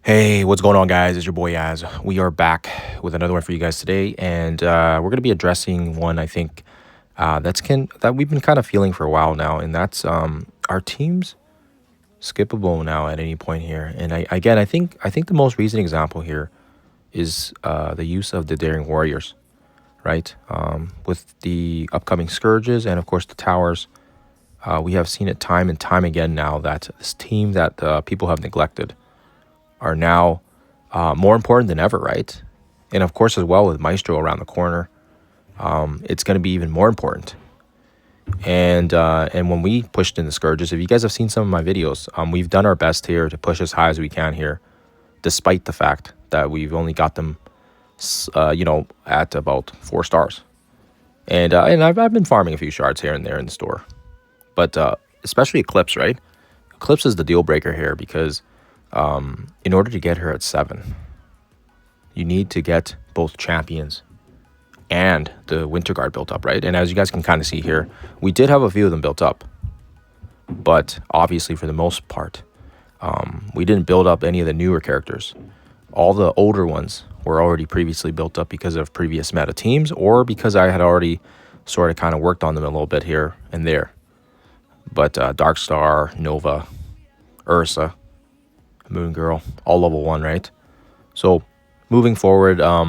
Hey, what's going on, guys? It's your boy Az. We are back with another one for you guys today, and we're going to be addressing one I think that we've been kind of feeling for a while now, and that's our teams skippable now at any point here. And I think the most recent example here is the use of the Daring Warriors, right? With the upcoming scourges and of course the towers, we have seen it time and time again now that this team that people have neglected are now more important than ever, right? And of course, as well with Maestro around the corner, it's going to be even more important. And when we pushed in the scourges, if you guys have seen some of my videos, we've done our best here to push as high as we can here, despite the fact that we've only got them, at about 4 stars. And I've been farming a few shards here and there in the store, but especially Eclipse, right? Eclipse is the deal breaker here because in order to get her at 7, you need to get both champions and the Winter Guard built up, right? And as you guys can kind of see here, we did have a few of them built up, but obviously for the most part, we didn't build up any of the newer characters. All the older ones were already previously built up because of previous meta teams or because I had already sort of kind of worked on them a little bit here and there. But Darkstar, Nova, Ursa, Moon Girl, all level 1, right? So moving forward, I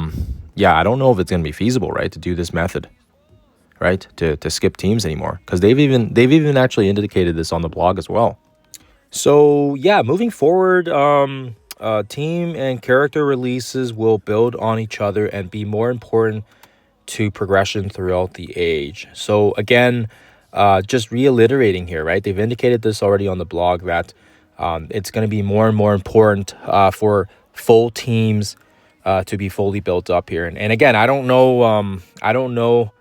don't know if it's going to be feasible, right, to do this method, right, to skip teams anymore, because they've even actually indicated this on the blog as well. So yeah, moving forward, team and character releases will build on each other and be more important to progression throughout the age. So again, just reiterating here, right, they've indicated this already on the blog that it's going to be more and more important for full teams to be fully built up here. And again, I don't know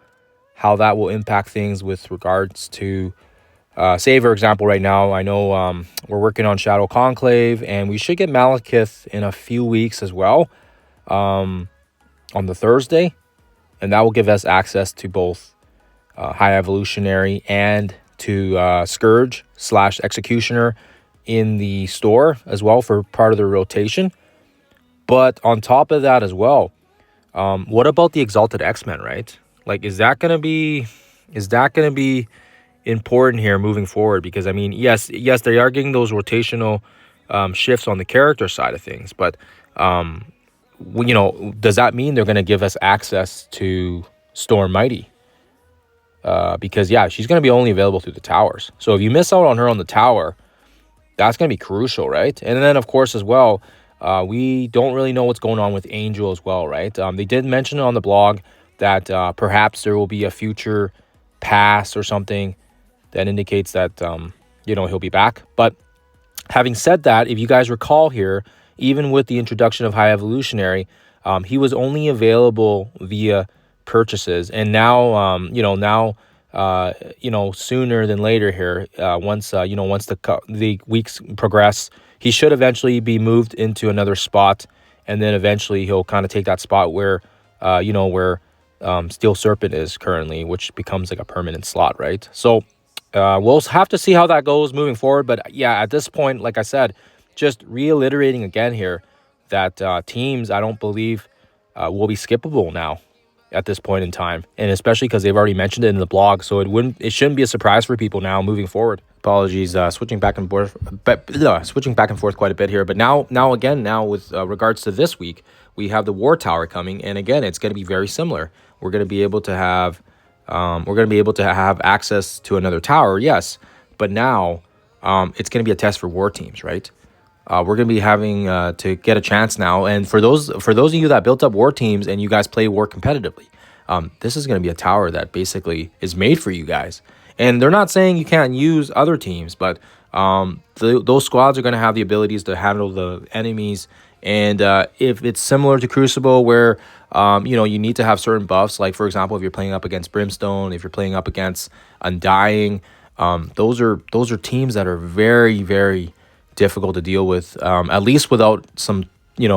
how that will impact things with regards to, say, for example, right now, I know we're working on Shadow Conclave, and we should get Malekith in a few weeks as well on the Thursday. And that will give us access to both High Evolutionary and to Scourge / Executioner in the store as well for part of the rotation. But on top of that as well, what about the Exalted X-Men, right? Like, is that gonna be important here moving forward? Because I mean, yes, they are getting those rotational shifts on the character side of things, but does that mean they're gonna give us access to Storm Mighty? Because yeah, she's gonna be only available through the towers. So if you miss out on her on the tower, that's going to be crucial, right? And then, of course, as well, we don't really know what's going on with Angel as well, right? They did mention on the blog that perhaps there will be a future pass or something that indicates that, he'll be back. But having said that, if you guys recall here, even with the introduction of High Evolutionary, he was only available via purchases. And now, sooner than later here, once the weeks progress, he should eventually be moved into another spot, and then eventually he'll kind of take that spot where Steel Serpent is currently, which becomes like a permanent slot, right? So we'll have to see how that goes moving forward. But yeah, at this point, like I said, just reiterating again here that teams, I don't believe will be skippable now at this point in time, and especially because they've already mentioned it in the blog, so it shouldn't be a surprise for people now moving forward. Apologies, switching back and forth quite a bit here, but now with regards to this week, we have the War Tower coming, and again, it's going to be very similar. We're going to be able to have access to another tower, yes, but now it's going to be a test for war teams, right? We're going to be having to get a chance now. And for those of you that built up war teams and you guys play war competitively, this is going to be a tower that basically is made for you guys. And they're not saying you can't use other teams, but those squads are going to have the abilities to handle the enemies. And if it's similar to Crucible where, you need to have certain buffs, like, for example, if you're playing up against Brimstone, if you're playing up against Undying, those are teams that are very, very difficult to deal with, at least without some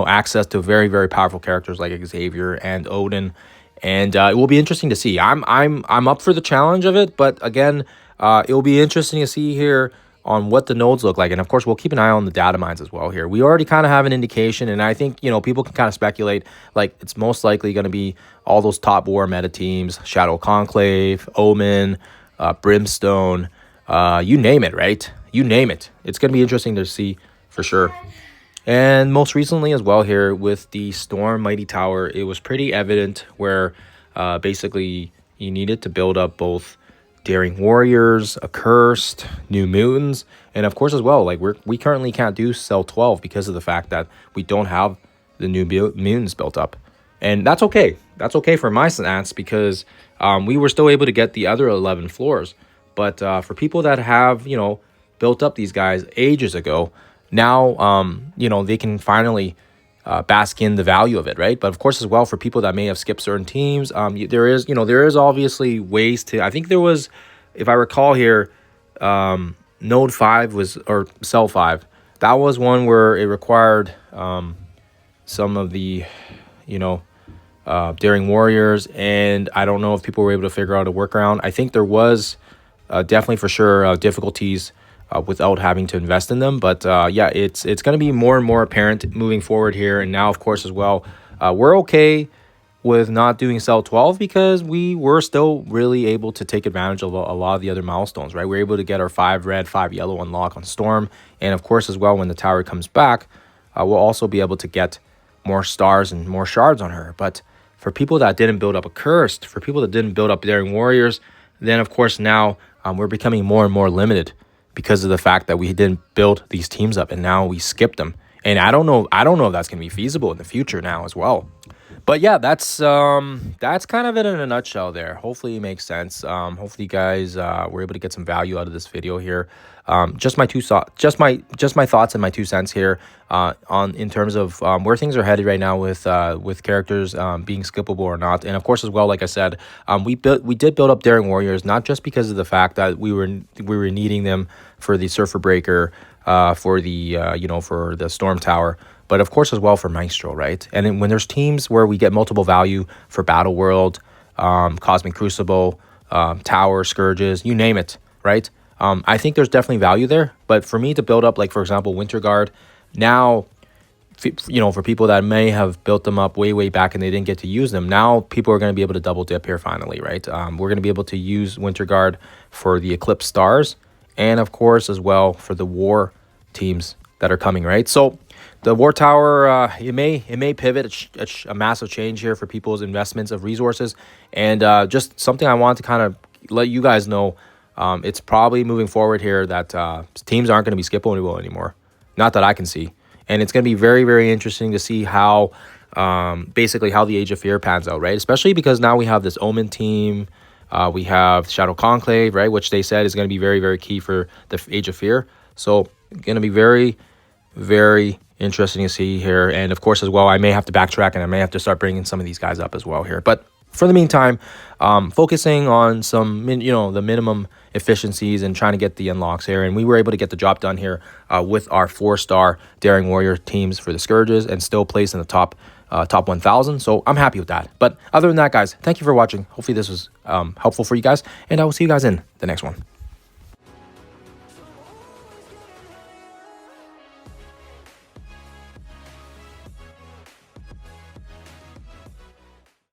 access to very, very powerful characters like Xavier and Odin. And it will be interesting to see. I'm up for the challenge of it, but again, it will be interesting to see here on what the nodes look like. And of course, we'll keep an eye on the data mines as well here. We already kind of have an indication, and I think, people can kind of speculate, like it's most likely going to be all those top war meta teams, Shadow Conclave, Omen, Brimstone, you name it, right? You name it. It's going to be interesting to see for sure. And most recently as well here with the Storm Mighty Tower, it was pretty evident where basically you needed to build up both Daring Warriors, Accursed, New Mutants, and of course as well, like we currently can't do Cell 12 because of the fact that we don't have the New Mutants built up. And that's okay. That's okay for my stance because we were still able to get the other 11 floors. But for people that have, built up these guys ages ago, now, they can finally bask in the value of it, right? But of course, as well, for people that may have skipped certain teams, there is obviously ways to, I think there was, if I recall here, Node 5 was, or Cell 5, that was one where it required some of the, Daring Warriors, and I don't know if people were able to figure out a workaround. I think there was definitely for sure difficulties without having to invest in them. But yeah, it's going to be more and more apparent moving forward here. And now, of course, as well, we're okay with not doing Cell 12 because we were still really able to take advantage of a lot of the other milestones, right? We're able to get our 5 red, 5 yellow unlock on Storm. And of course, as well, when the tower comes back, we'll also be able to get more stars and more shards on her. But for people that didn't build up Accursed, for people that didn't build up Daring Warriors, then of course now we're becoming more and more limited because of the fact that we didn't build these teams up and now we skipped them. And I don't know if that's going to be feasible in the future now as well. But yeah, that's kind of it in a nutshell there. Hopefully it makes sense. Hopefully you guys were able to get some value out of this video here. Just my thoughts and my 2 cents here on in terms of where things are headed right now with characters being skippable or not. And of course as well, like I said, we did build up Daring Warriors not just because of the fact that we were needing them for the Surfer Breaker, for the for the Storm Tower, but of course as well for Maestro, right? And then when there's teams where we get multiple value for Battle World, Cosmic Crucible, Tower, Scourges, you name it, right? I think there's definitely value there. But for me to build up, like for example, Winter Guard, now, for people that may have built them up way back and they didn't get to use them, now people are going to be able to double dip here finally, right? We're going to be able to use Winter Guard for the Eclipse Stars, and of course as well for the War teams that are coming, right? So the War Tower, it may pivot. It's a massive change here for people's investments of resources, and just something I want to kind of let you guys know. It's probably moving forward here that teams aren't going to be skippable anymore, not that I can see, and it's going to be very interesting to see how basically how the Age of Fear pans out, right? Especially because now we have this Omen team. We have Shadow Conclave, right, which they said is going to be very key for the Age of Fear. So going to be very interesting to see here. And of course as well, I may have to backtrack and I may have to start bringing some of these guys up as well here. But for the meantime, focusing on some the minimum efficiencies and trying to get the unlocks here, and we were able to get the job done here with our 4-star Daring Warrior teams for the Scourges and still place in the top 1,000. So I'm happy with that. But other than that, guys, thank you for watching. Hopefully this was helpful for you guys, and I will see you guys in the next one.